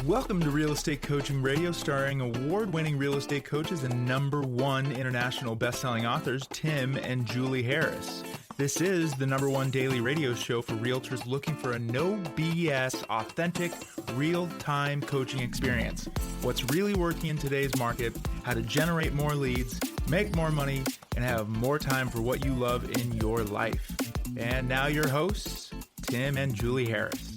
Welcome to Real Estate Coaching Radio, starring award-winning real estate coaches and #1 international best-selling authors, Tim and Julie Harris. This is the #1 daily radio show for realtors looking for a no BS, authentic, real-time coaching experience. What's really working in today's market, how to generate more leads, make more money, and have more time for what you love in your life. And now your hosts, Tim and Julie Harris.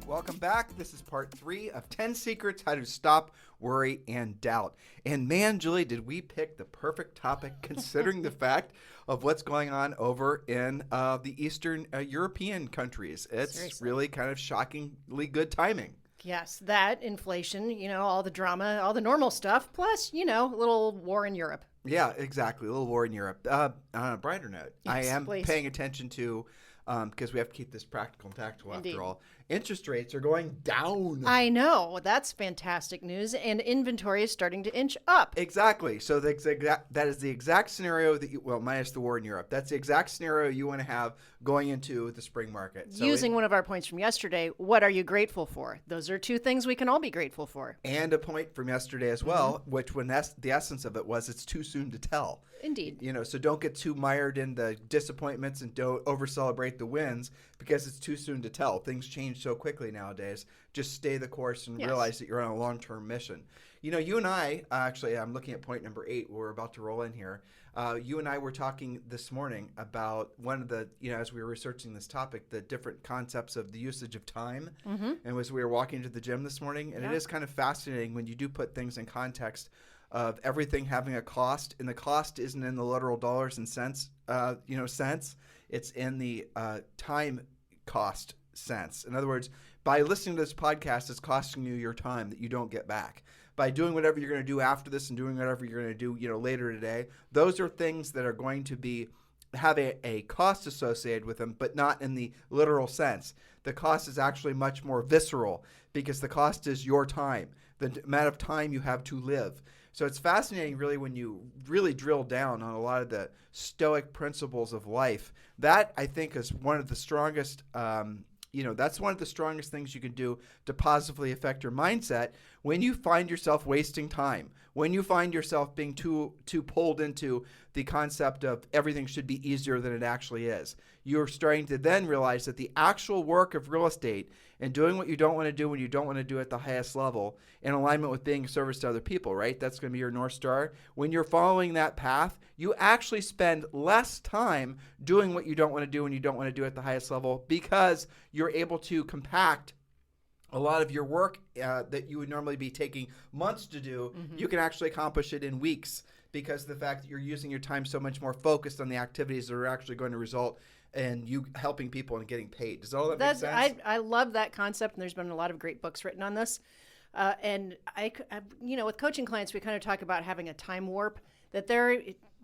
Welcome back. This is part 3 of 10 secrets how to stop worry and doubt. And man, Julie, did we pick the perfect topic considering the fact of what's going on over in the Eastern European countries. It's Seriously. Really kind of shockingly good timing. Yes, that, inflation, all the drama, all the normal stuff, plus, a little war in Europe. Yeah, exactly. A little war in Europe. On a brighter note, I Yes, am please. paying attention to, because we have to keep this practical and tactical Indeed. after all, interest rates are going down. I know. That's fantastic news. And inventory is starting to inch up. Exactly. So that is the exact scenario that minus the war in Europe. That's the exact scenario you want to have going into the spring market. So Using one of our points from yesterday, what are you grateful for? Those are two things we can all be grateful for. And a point from yesterday as well, which the essence of it was it's too soon to tell. Indeed. So don't get too mired in the disappointments and don't over-celebrate the wins because it's too soon to tell. Things change so quickly nowadays. Just stay the course and realize that you're on a long-term mission. You and I, actually, I'm looking at point number 8. We're about to roll in here. You and I were talking this morning about one of the, as we were researching this topic, the different concepts of the usage of time. Mm-hmm. And as we were walking to the gym this morning, and it is kind of fascinating when you do put things in context of everything having a cost, and the cost isn't in the literal dollars and cents, sense. It's in the time cost sense. In other words, by listening to this podcast, it's costing you your time that you don't get back. By doing whatever you're going to do after this and doing whatever you're going to do, later today, those are things that are going to have a cost associated with them, but not in the literal sense. The cost is actually much more visceral because the cost is your time, the amount of time you have to live. So it's fascinating, really, when you really drill down on a lot of the Stoic principles of life. That, I think, is one of the strongest that's one of the strongest things you can do to positively affect your mindset when you find yourself wasting time, when you find yourself being too pulled into the concept of everything should be easier than it actually is. You're starting to then realize that the actual work of real estate and doing what you don't want to do when you don't want to do it at the highest level in alignment with being of service to other people, right? That's going to be your North Star. When you're following that path, you actually spend less time doing what you don't want to do when you don't want to do it at the highest level because you're able to compact a lot of your work that you would normally be taking months to do. Mm-hmm. You can actually accomplish it in weeks because of the fact that you're using your time so much more focused on the activities that are actually going to result in you helping people and getting paid. Does all that make sense? I love that concept, and there's been a lot of great books written on this. And I, with coaching clients, we kind of talk about having a time warp, that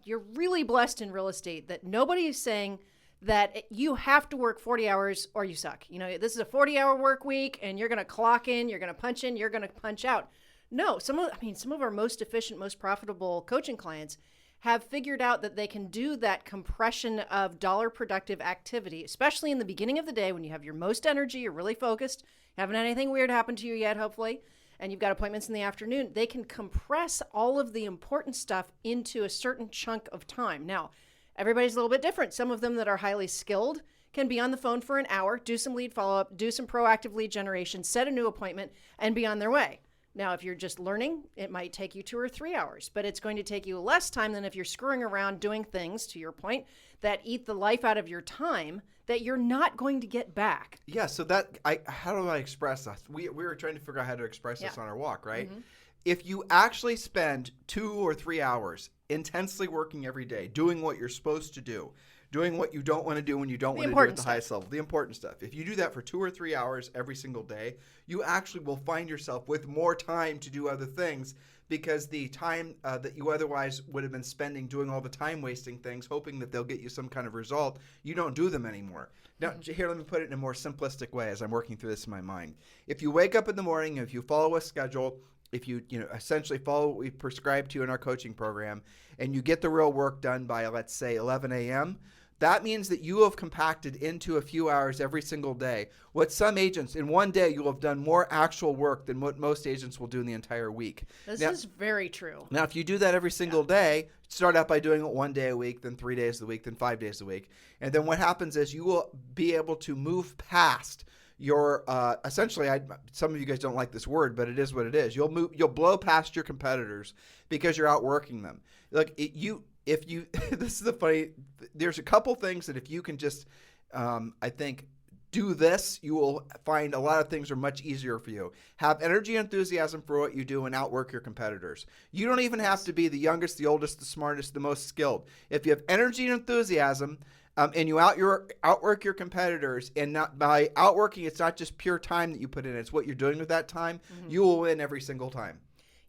you're really blessed in real estate, that nobody is saying that you have to work 40 hours or you suck. This is a 40-hour work week, and you're going to clock in, you're going to punch in, you're going to punch out. No, some of our most efficient, most profitable coaching clients have figured out that they can do that compression of dollar productive activity, especially in the beginning of the day when you have your most energy, you're really focused, haven't had anything weird happen to you yet, hopefully, and you've got appointments in the afternoon. They can compress all of the important stuff into a certain chunk of time. Now, everybody's a little bit different. Some of them that are highly skilled can be on the phone for an hour, do some lead follow-up, do some proactive lead generation, set a new appointment, and be on their way. Now, if you're just learning, it might take you 2 or 3 hours, but it's going to take you less time than if you're screwing around doing things, to your point, that eat the life out of your time that you're not going to get back. Yeah, so how do I express this? We were trying to figure out how to express this on our walk, right? Mm-hmm. If you actually spend 2 or 3 hours intensely working every day, doing what you're supposed to do, doing what you don't want to do when you don't want to do it at the highest level, the important stuff. If you do that for 2 or 3 hours every single day, you actually will find yourself with more time to do other things because the time that you otherwise would have been spending doing all the time wasting things, hoping that they'll get you some kind of result, you don't do them anymore. Now, here, let me put it in a more simplistic way as I'm working through this in my mind. If you wake up in the morning, if you follow a schedule, if you essentially follow what we prescribe to you in our coaching program, and you get the real work done by, let's say, 11 a.m., That means that you have compacted into a few hours every single day. What some agents, in one day, you'll have done more actual work than what most agents will do in the entire week. This is very true. Now, if you do that every single day, start out by doing it 1 day a week, then 3 days a week, then 5 days a week. And then what happens is you will be able to move past your essentially, some of you guys don't like this word, but it is what it is. You'll blow past your competitors because you're outworking them. Like if you this is the funny, there's a couple things that if you can just I think do this, you will find a lot of things are much easier for you. Have energy and enthusiasm for what you do and outwork your competitors. You don't even have to be the youngest, the oldest, the smartest, the most skilled. If you have energy and enthusiasm and you outwork your competitors, and not by outworking, it's not just pure time that you put in, it's what you're doing with that time, you will win every single time.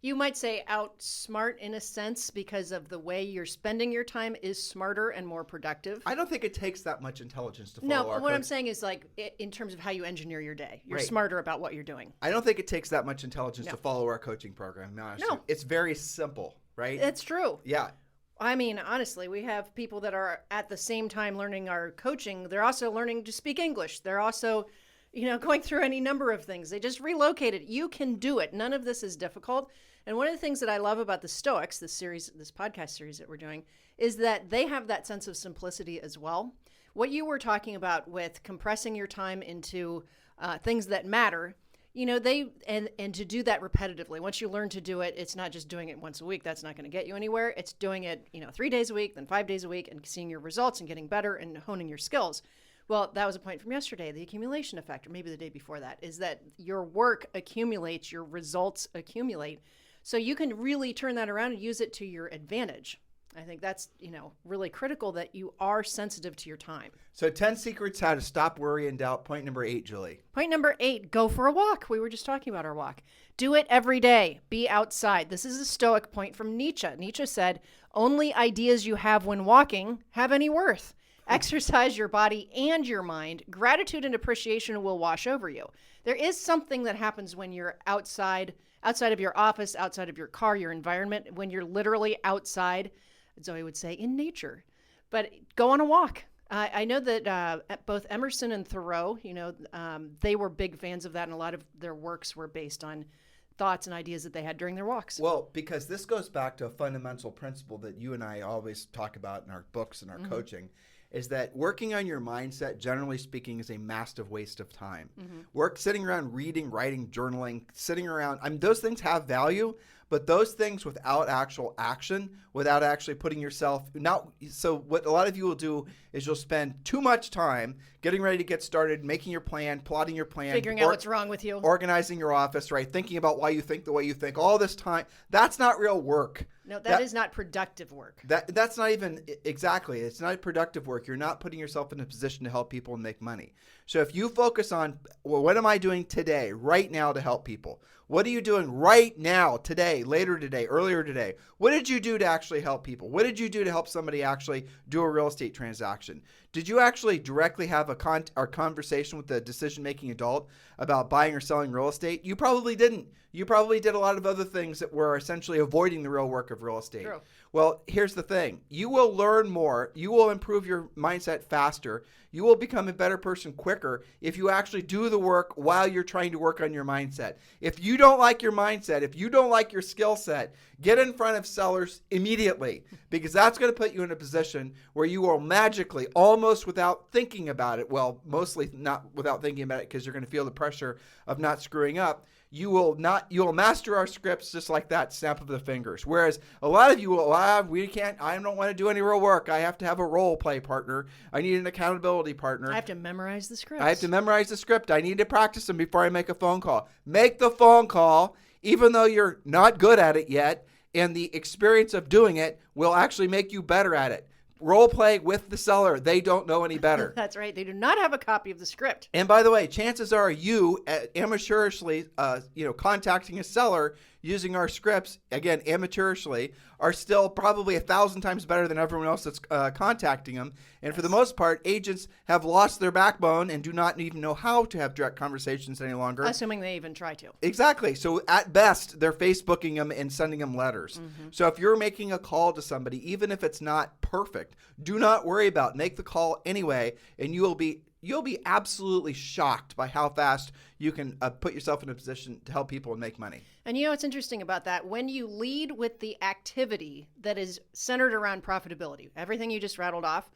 You might say outsmart in a sense because of the way you're spending your time is smarter and more productive. I don't think it takes that much intelligence to follow No, what I'm saying is like in terms of how you engineer your day. You're smarter about what you're doing. I don't think it takes that much intelligence to follow our coaching program. No. It's very simple, right? It's true. Yeah. I mean, honestly, we have people that are at the same time learning our coaching. They're also learning to speak English. They're also, going through any number of things. They just relocated. You can do it. None of this is difficult. And one of the things that I love about the Stoics, this podcast series that we're doing, is that they have that sense of simplicity as well. What you were talking about with compressing your time into things that matter, and to do that repetitively. Once you learn to do it, it's not just doing it once a week. That's not going to get you anywhere. It's doing it, 3 days a week, then 5 days a week, and seeing your results and getting better and honing your skills. Well, that was a point from yesterday, the accumulation effect, or maybe the day before that, is that your work accumulates, your results accumulate. So you can really turn that around and use it to your advantage. I think that's, really critical that you are sensitive to your time. So 10 secrets how to stop worry and doubt. Point number 8, Julie. Point number 8, go for a walk. We were just talking about our walk. Do it every day. Be outside. This is a Stoic point from Nietzsche. Nietzsche said, only ideas you have when walking have any worth. Exercise your body and your mind. Gratitude and appreciation will wash over you. There is something that happens when you're outside of your office, outside of your car, your environment, when you're literally outside, Zoe would say, in nature. But go on a walk. I know that both Emerson and Thoreau, they were big fans of that, and a lot of their works were based on thoughts and ideas that they had during their walks. Well, because this goes back to a fundamental principle that you and I always talk about in our books and our coaching, is that working on your mindset, generally speaking, is a massive waste of time. Sitting around reading, writing, journaling, sitting around, those things have value, but those things without actual action, without actually putting yourself, so what a lot of you will do is you'll spend too much time getting ready to get started, making your plan, plotting your plan, figuring out what's wrong with you, organizing your office, right? Thinking about why you think the way you think, all this time. That's not real work. No, that is not productive work. That's not even, exactly. It's not productive work. You're not putting yourself in a position to help people and make money. So if you focus on, well, what am I doing today, right now to help people? What are you doing right now, today, later today, earlier today? What did you do to actually help people? What did you do to help somebody actually do a real estate transaction? Did you actually directly have a conversation with the decision-making adult about buying or selling real estate? You probably didn't. You probably did a lot of other things that were essentially avoiding the real work of real estate. True. Well, here's the thing. You will learn more. You will improve your mindset faster. You will become a better person quicker if you actually do the work while you're trying to work on your mindset. If you don't like your mindset, if you don't like your skill set, get in front of sellers immediately, because that's going to put you in a position where you will magically, almost without thinking about it, well, mostly not without thinking about it because you're going to feel the pressure of not screwing up, you will master our scripts just like that, snap of the fingers. Whereas a lot of you will, I don't want to do any real work. I have to have a role play partner. I need an accountability partner. I have to memorize the scripts. I have to memorize the script. I need to practice them before I make a phone call. Make the phone call, even though you're not good at it yet, and the experience of doing it will actually make you better at it. Role play with the seller. They don't know any better. That's right. They do not have a copy of the script. And by the way, chances are you amateurishly, contacting a seller, using our scripts, again, amateurishly, are still probably 1,000 times better than everyone else that's contacting them. And for the most part, agents have lost their backbone and do not even know how to have direct conversations any longer. Assuming they even try to. Exactly. So at best, they're Facebooking them and sending them letters. So if you're making a call to somebody, even if it's not perfect, do not worry about it. Make the call anyway, and you'll be absolutely shocked by how fast you can put yourself in a position to help people and make money. And you know what's interesting about that? When you lead with the activity that is centered around profitability, everything you just rattled off,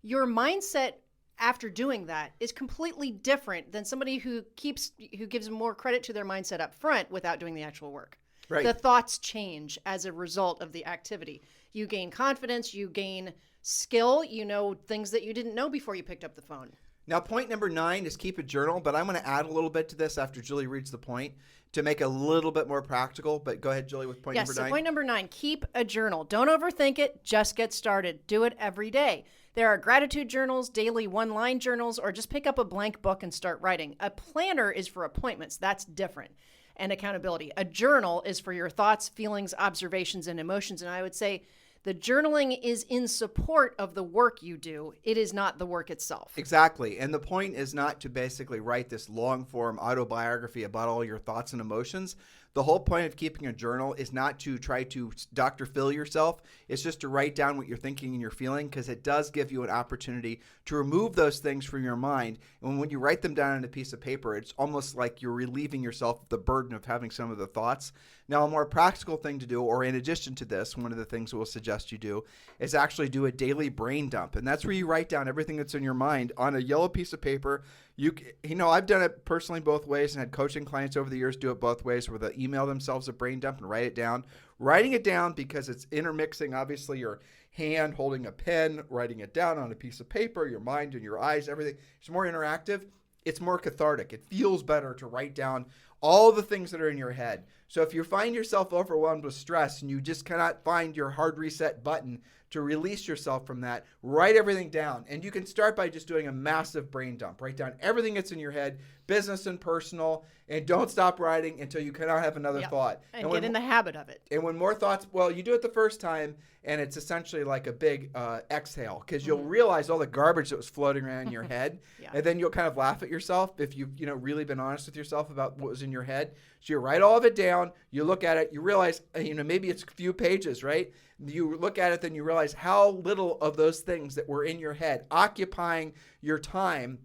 your mindset after doing that is completely different than somebody who gives more credit to their mindset up front without doing the actual work. Right. The thoughts change as a result of the activity. You gain confidence, you gain skill, you know things that you didn't know before you picked up the phone. Now, point number 9 is keep a journal, but I'm going to add a little bit to this after Julie reads the point to make it a little bit more practical. But go ahead, Julie, with point number 9. Yes, so point number 9, keep a journal. Don't overthink it. Just get started. Do it every day. There are gratitude journals, daily one-line journals, or just pick up a blank book and start writing. A planner is for appointments. That's different. And accountability. A journal is for your thoughts, feelings, observations, and emotions. And I would say the journaling is in support of the work you do. It is not the work itself. Exactly. And the point is not to basically write this long-form autobiography about all your thoughts and emotions. The whole point of keeping a journal is not to try to Dr. Phil yourself. It's just to write down what you're thinking and you're feeling, because it does give you an opportunity to remove those things from your mind. And when you write them down on a piece of paper, it's almost like you're relieving yourself of the burden of having some of the thoughts. Now, a more practical thing to do, or in addition to this, one of the things we'll suggest you do is actually do a daily brain dump. And that's where you write down everything that's in your mind on a yellow piece of paper. You know, I've done it personally both ways and had coaching clients over the years do it both ways, where they email themselves a brain dump and write it down. Writing it down, because it's intermixing, obviously, your hand holding a pen, writing it down on a piece of paper, your mind and your eyes, everything. It's more interactive. It's more cathartic. It feels better to write down all the things that are in your head. So if you find yourself overwhelmed with stress and you just cannot find your hard reset button to release yourself from that, write everything down. And you can start by just doing a massive brain dump. Write down everything that's in your head, business and personal, and don't stop writing until you cannot have another thought. And get in the habit of it. And when more thoughts, well, you do it the first time, and it's essentially like a big exhale, because you'll realize all the garbage that was floating around in your head, and then you'll kind of laugh at yourself if you've really been honest with yourself about what was in your head. So you write all of it down, you look at it, you realize, maybe it's a few pages, right? You look at it, then you realize how little of those things that were in your head occupying your time,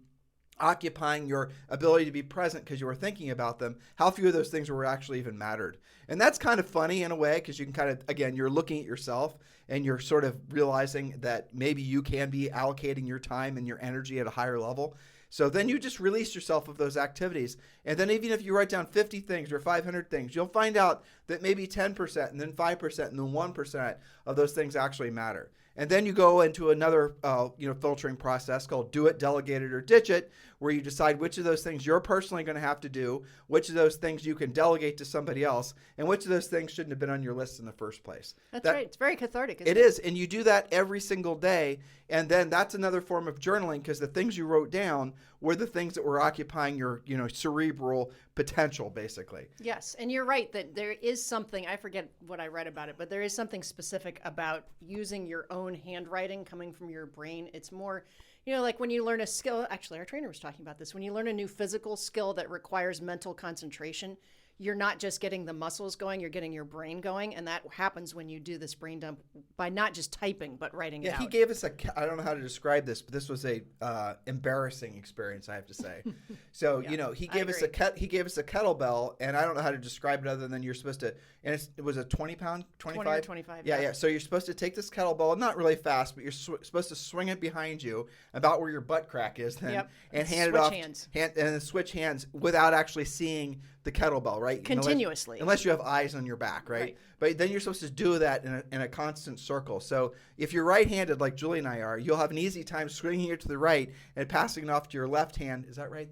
occupying your ability to be present because you were thinking about them, how few of those things were actually even mattered. And that's kind of funny in a way, because you can kind of, again, you're looking at yourself and you're sort of realizing that maybe you can be allocating your time and your energy at a higher level. So then you just release yourself of those activities. And then even if you write down 50 things or 500 things, you'll find out that maybe 10% and then 5% and then 1% of those things actually matter. And then you go into another filtering process called do it, delegate it, or ditch it, where you decide which of those things you're personally going to have to do, which of those things you can delegate to somebody else, and which of those things shouldn't have been on your list in the first place. That's right. It's very cathartic, isn't it? It is. And you do that every single day. And then that's another form of journaling, because the things you wrote down were the things that were occupying your, cerebral potential, basically. Yes. And you're right that there is something, I forget what I read about it, but there is something specific about using your own handwriting coming from your brain. It's more, like when you learn a skill, actually our trainer was talking about this, when you learn a new physical skill that requires mental concentration, you're not just getting the muscles going, you're getting your brain going. And that happens when you do this brain dump by not just typing, but writing it out. Yeah, he gave us I don't know how to describe this, but this was a embarrassing experience, I have to say. So, he gave us a kettlebell, and I don't know how to describe it other than you're supposed to, and it was a 20 pound, 25? 20 or 25. Yeah. So you're supposed to take this kettlebell, not really fast, but you're supposed to swing it behind you about where your butt crack is then, and hand it off, and then switch hands without actually seeing the kettlebell, right? Continuously. Unless you have eyes on your back, right? But then you're supposed to do that in a constant circle. So if you're right-handed like Julie and I are, you'll have an easy time swinging it to the right and passing it off to your left hand. Is that right?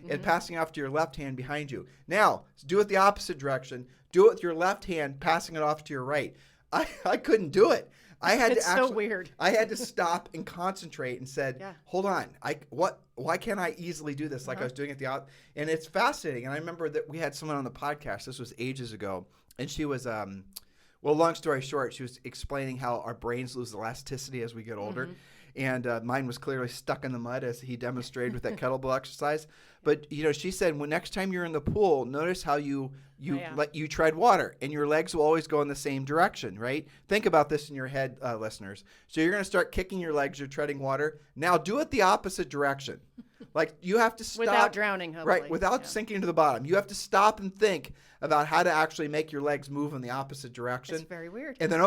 And passing it off to your left hand behind you. Now, do it the opposite direction. Do it with your left hand, passing it off to your right. I couldn't do it. I had It's to actually, so weird. I had to stop and concentrate and said, Yeah. hold on, why can't I easily do this like I was doing at the out? And it's fascinating. And I remember that we had someone on the podcast, this was ages ago, and she was, well, long story short, she was explaining how our brains lose elasticity as we get older. And mine was clearly stuck in the mud, as he demonstrated with that kettlebell exercise. But she said, well, next time you're in the pool, notice how you tread water, and your legs will always go in the same direction, right? Think about this in your head, listeners. So you're going to start kicking your legs. You're treading water. Now do it the opposite direction. Like you have to stop. Without drowning, hopefully. Right, without sinking to the bottom. You have to stop and think about how to actually make your legs move in the opposite direction. It's very weird. And then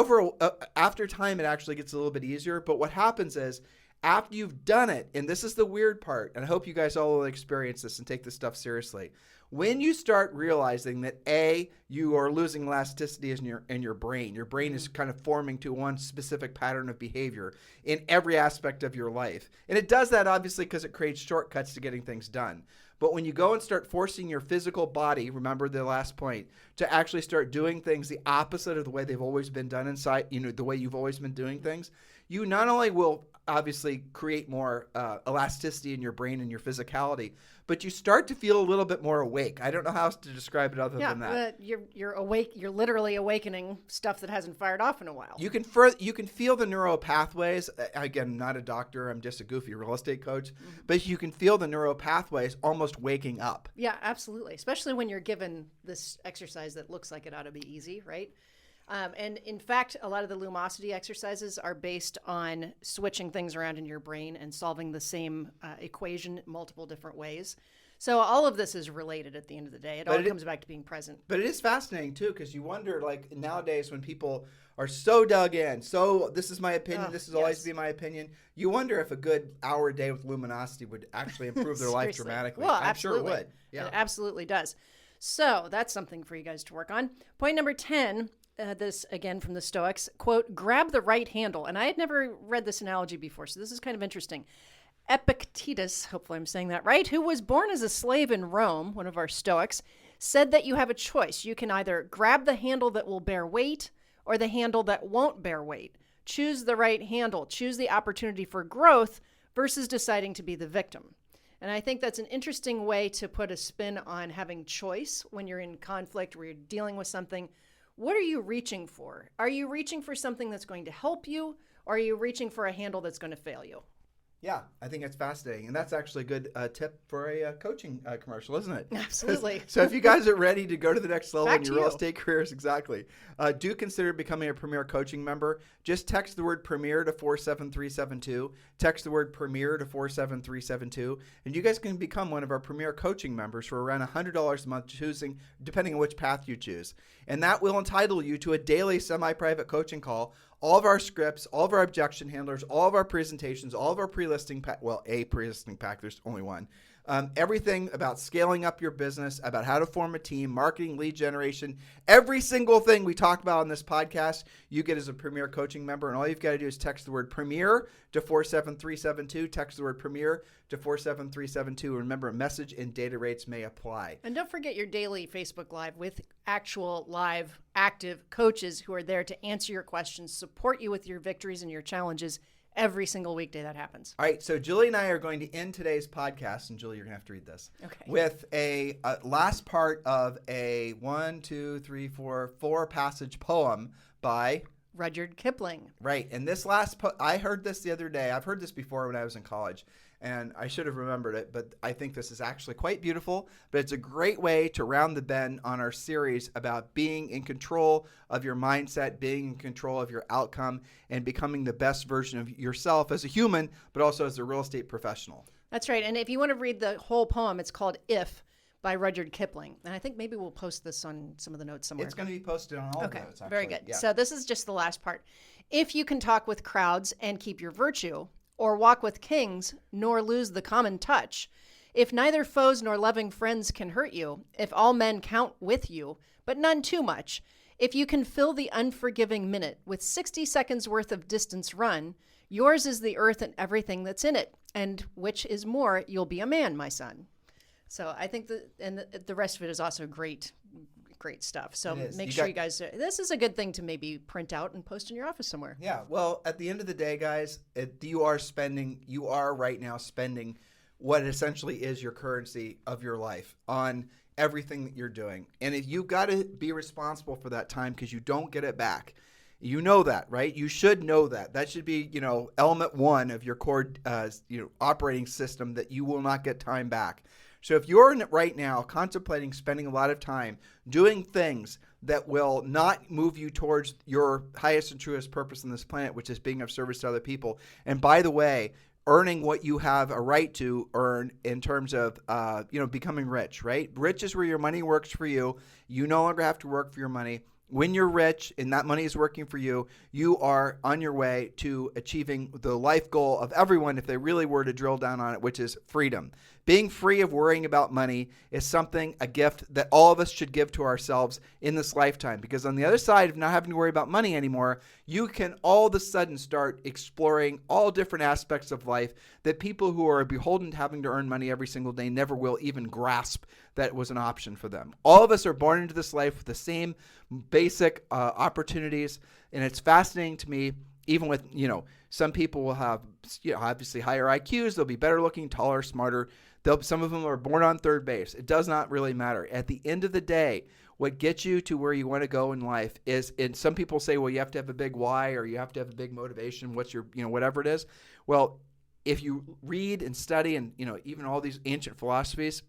after time, it actually gets a little bit easier. But what happens is, after you've done it, and this is the weird part, and I hope you guys all will experience this and take this stuff seriously. When you start realizing that you are losing elasticity in your brain is kind of forming to one specific pattern of behavior in every aspect of your life. And it does that obviously because it creates shortcuts to getting things done. But when you go and start forcing your physical body, remember the last point, to actually start doing things the opposite of the way they've always been done inside, the way you've always been doing things, you not only will obviously create more elasticity in your brain and your physicality, but you start to feel a little bit more awake. I don't know how else to describe it other than that. You're awake. You're literally awakening stuff that hasn't fired off in a while. You can feel the neural pathways. Again, I'm not a doctor. I'm just a goofy real estate coach. But you can feel the neural pathways almost waking up. Yeah, absolutely. Especially when you're given this exercise that looks like it ought to be easy, right? And in fact, a lot of the Lumosity exercises are based on switching things around in your brain and solving the same equation multiple different ways. So all of this is related at the end of the day. It all comes back to being present. But it is fascinating, too, because you wonder, like, nowadays when people are so dug in, so this is my opinion, this will always be my opinion, you wonder if a good hour a day with luminosity would actually improve their life dramatically. Well, I'm sure it would. Yeah. It absolutely does. So that's something for you guys to work on. Point number 10. This again from the Stoics, quote, grab the right handle. And I had never read this analogy before, so this is kind of interesting. Epictetus, hopefully I'm saying that right, who was born as a slave in Rome, one of our Stoics, said that you have a choice. You can either grab the handle that will bear weight or the handle that won't bear weight. Choose the right handle. Choose the opportunity for growth versus deciding to be the victim. And I think that's an interesting way to put a spin on having choice when you're in conflict, where you're dealing with something. What are you reaching for? Are you reaching for something that's going to help you, or are you reaching for a handle that's going to fail you? Yeah, I think it's fascinating. And that's actually a good tip for a coaching commercial, isn't it? Absolutely. So if you guys are ready to go to the next level in your real you. estate careers, exactly, do consider becoming a Premier Coaching member. Just text the word Premier to 47372. Text the word Premier to 47372. And you guys can become one of our Premier Coaching members for around $100 a month, depending on which path you choose. And that will entitle you to a daily semi-private coaching call. All of our scripts, all of our objection handlers, all of our presentations, all of our pre-listing pack, a pre-listing pack, there's only one. Everything about scaling up your business, about how to form a team, marketing, lead generation, every single thing we talk about on this podcast, you get as a Premier Coaching member. And all you've got to do is text the word Premier to 47372. Text the word Premier to 47372. Remember, message and data rates may apply. And don't forget your daily Facebook Live with actual live active coaches who are there to answer your questions, support you with your victories and your challenges every single weekday that happens. All right, so Julie and I are going to end today's podcast, and Julie, you're going to have to read this, with a last part of a 4 passage poem by Rudyard Kipling. Right, and this I heard this the other day. I've heard this before when I was in college, and I should have remembered it, but I think this is actually quite beautiful. But it's a great way to round the bend on our series about being in control of your mindset, being in control of your outcome, and becoming the best version of yourself as a human, but also as a real estate professional. That's right. And if you want to read the whole poem, it's called If by Rudyard Kipling. And I think maybe we'll post this on some of the notes somewhere. It's going to be posted on all the notes, actually. Very good. Yeah. So this is just the last part. If you can talk with crowds and keep your virtue, or walk with kings, nor lose the common touch, if neither foes nor loving friends can hurt you, if all men count with you, but none too much, if you can fill the unforgiving minute with 60 seconds worth of distance run, yours is the earth and everything that's in it, and which is more, you'll be a man, my son. So I think the rest of it is also great stuff. So make you guys, this is a good thing to maybe print out and post in your office somewhere. Yeah. Well, at the end of the day, guys, you are right now spending what essentially is your currency of your life on everything that you're doing. And if you've got to be responsible for that time because you don't get it back. You know that, right? You should know that. That should be, element one of your core, operating system, that you will not get time back. So if you're right now contemplating spending a lot of time doing things that will not move you towards your highest and truest purpose on this planet, which is being of service to other people, and by the way, earning what you have a right to earn in terms of, becoming rich, right? Rich is where your money works for you. You no longer have to work for your money. When you're rich and that money is working for you, you are on your way to achieving the life goal of everyone if they really were to drill down on it, which is freedom. Being free of worrying about money is a gift that all of us should give to ourselves in this lifetime, because on the other side of not having to worry about money anymore, you can all of a sudden start exploring all different aspects of life that people who are beholden to having to earn money every single day never will even grasp that was an option for them. All of us are born into this life with the same basic opportunities, and it's fascinating to me, even with, some people will have, obviously higher IQs, they'll be better looking, taller, smarter. Some of them are born on third base. It does not really matter. At the end of the day, what gets you to where you want to go in life is, and some people say, well, you have to have a big why, or you have to have a big motivation. What's your, whatever it is. Well, if you read and study and, even all these ancient philosophies,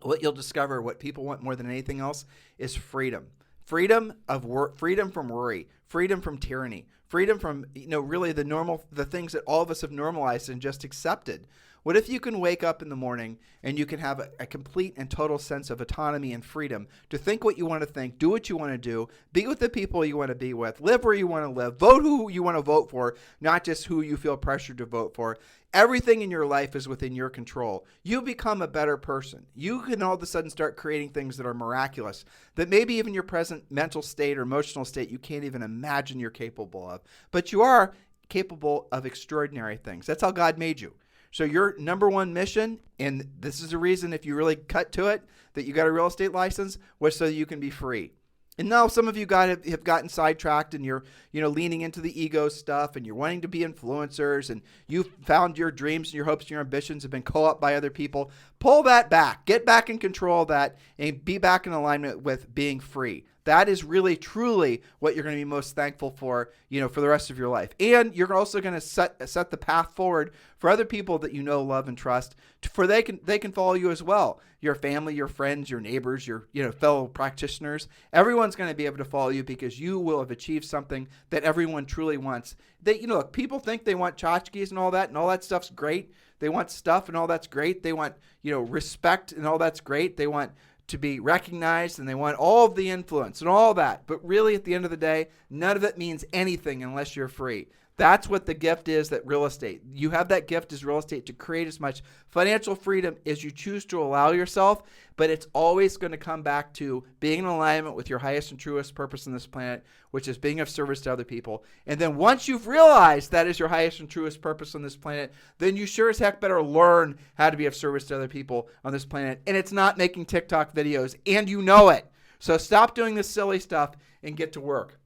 what you'll discover, what people want more than anything else, is freedom. Freedom of work, freedom from worry, freedom from tyranny, freedom from, really the things that all of us have normalized and just accepted. What if you can wake up in the morning and you can have a complete and total sense of autonomy and freedom to think what you want to think, do what you want to do, be with the people you want to be with, live where you want to live, vote who you want to vote for, not just who you feel pressured to vote for. Everything in your life is within your control. You become a better person. You can all of a sudden start creating things that are miraculous, that maybe even your present mental state or emotional state you can't even imagine you're capable of. But you are capable of extraordinary things. That's how God made you. So your number one mission, and this is the reason, if you really cut to it, that you got a real estate license, was so that you can be free. And now some of you have gotten sidetracked, and you're leaning into the ego stuff, and you're wanting to be influencers, and you've found your dreams and your hopes and your ambitions have been co-opted by other people. Pull that back. Get back in control of that, and be back in alignment with being free. That is really, truly what you're going to be most thankful for, for the rest of your life. And you're also going to set the path forward for other people that you know, love, and trust, for they can follow you as well. Your family, your friends, your neighbors, your fellow practitioners. Everyone's going to be able to follow you because you will have achieved something that everyone truly wants. Look, people think they want tchotchkes and all that stuff's great. They want stuff and all that's great. They want, respect and all that's great. They want to be recognized, and they want all of the influence and all that. But really, at the end of the day, none of it means anything unless you're free. That's what the gift is, that real estate. You have that gift as real estate to create as much financial freedom as you choose to allow yourself, but it's always going to come back to being in alignment with your highest and truest purpose on this planet, which is being of service to other people. And then once you've realized that is your highest and truest purpose on this planet, then you sure as heck better learn how to be of service to other people on this planet. And it's not making TikTok videos, and you know it. So stop doing this silly stuff and get to work.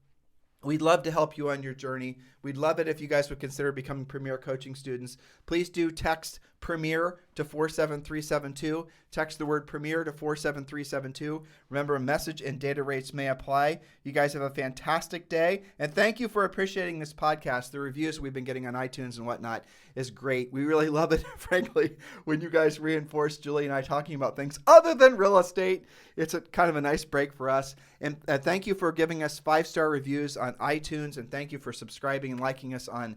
We'd love to help you on your journey. We'd love it if you guys would consider becoming Premier Coaching students. Please do text Premier to 47372. Text the word Premier to 47372. Remember, message and data rates may apply. You guys have a fantastic day. And thank you for appreciating this podcast. The reviews we've been getting on iTunes and whatnot is great. We really love it, frankly, when you guys reinforce Julie and I talking about things other than real estate. It's kind of a nice break for us. And thank you for giving us 5-star reviews on iTunes. And thank you for subscribing and liking us on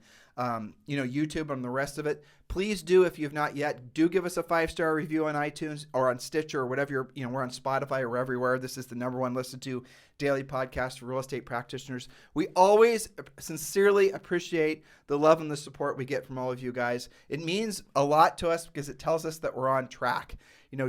YouTube and the rest of it. Please do, if you've not yet, do give us a 5-star review on iTunes or on Stitcher or whatever we're on Spotify or everywhere. This is the number one listened to daily podcast for real estate practitioners. We always sincerely appreciate the love and the support we get from all of you guys. It means a lot to us because it tells us that we're on track.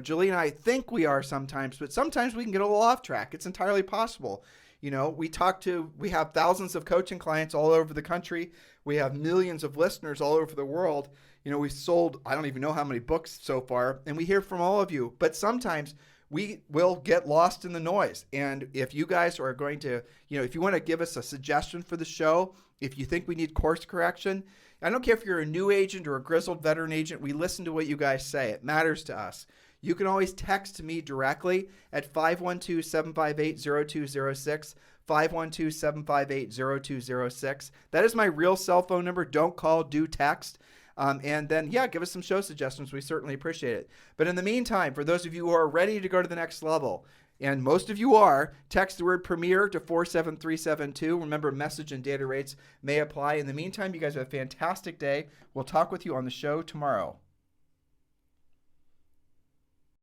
Julie and I think we are sometimes, but sometimes we can get a little off track. It's entirely possible. We have thousands of coaching clients all over the country. We have millions of listeners all over the world. We've sold, I don't even know how many books so far, and we hear from all of you. But sometimes we will get lost in the noise. And if you guys are going to, if you want to give us a suggestion for the show, if you think we need course correction, I don't care if you're a new agent or a grizzled veteran agent, we listen to what you guys say. It matters to us. You can always text me directly at 512-758-0206, 512-758-0206. That is my real cell phone number. Don't call, do text. And then, give us some show suggestions. We certainly appreciate it. But in the meantime, for those of you who are ready to go to the next level, and most of you are, text the word Premier to 47372. Remember, message and data rates may apply. In the meantime, you guys have a fantastic day. We'll talk with you on the show tomorrow.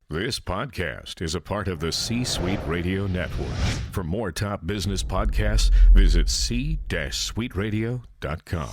This podcast is a part of the C-Suite Radio Network. For more top business podcasts, visit c-suiteradio.com.